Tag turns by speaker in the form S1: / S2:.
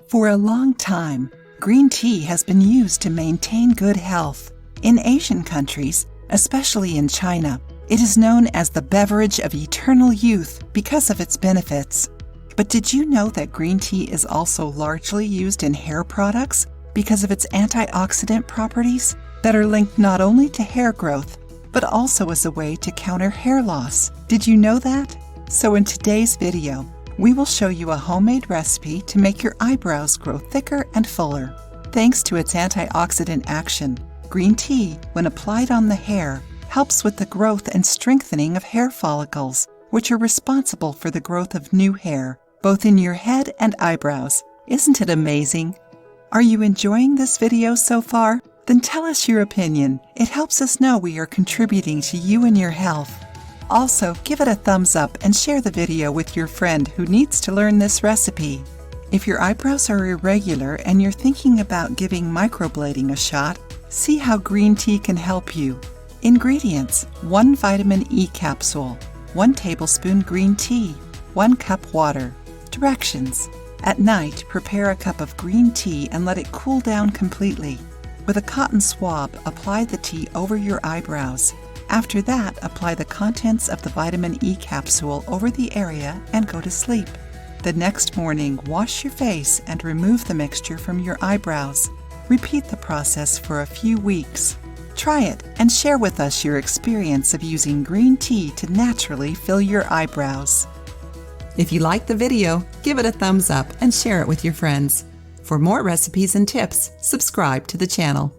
S1: For a long time, green tea has been used to maintain good health. In Asian countries, especially in China, it is known as the beverage of eternal youth because of its benefits. But did you know that green tea is also largely used in hair products because of its antioxidant properties that are linked not only to hair growth, but also as a way to counter hair loss? Did you know that? So in today's video, we will show you a homemade recipe to make your eyebrows grow thicker and fuller. Thanks to its antioxidant action, green tea, when applied on the hair, helps with the growth and strengthening of hair follicles, which are responsible for the growth of new hair, both in your head and eyebrows. Isn't it amazing? Are you enjoying this video so far? Then tell us your opinion. It helps us know we are contributing to you and your health. Also, give it a thumbs up and share the video with your friend who needs to learn this recipe. If your eyebrows are irregular and you're thinking about giving microblading a shot, see how green tea can help you. Ingredients: 1 vitamin E capsule, 1 tablespoon green tea, 1 cup water. Directions: at night, prepare a cup of green tea and let it cool down completely. With a cotton swab, apply the tea over your eyebrows. After that, apply the contents of the vitamin E capsule over the area and go to sleep. The next morning, wash your face and remove the mixture from your eyebrows. Repeat the process for a few weeks. Try it and share with us your experience of using green tea to naturally fill your eyebrows. If you liked the video, give it a thumbs up and share it with your friends. For more recipes and tips, subscribe to the channel.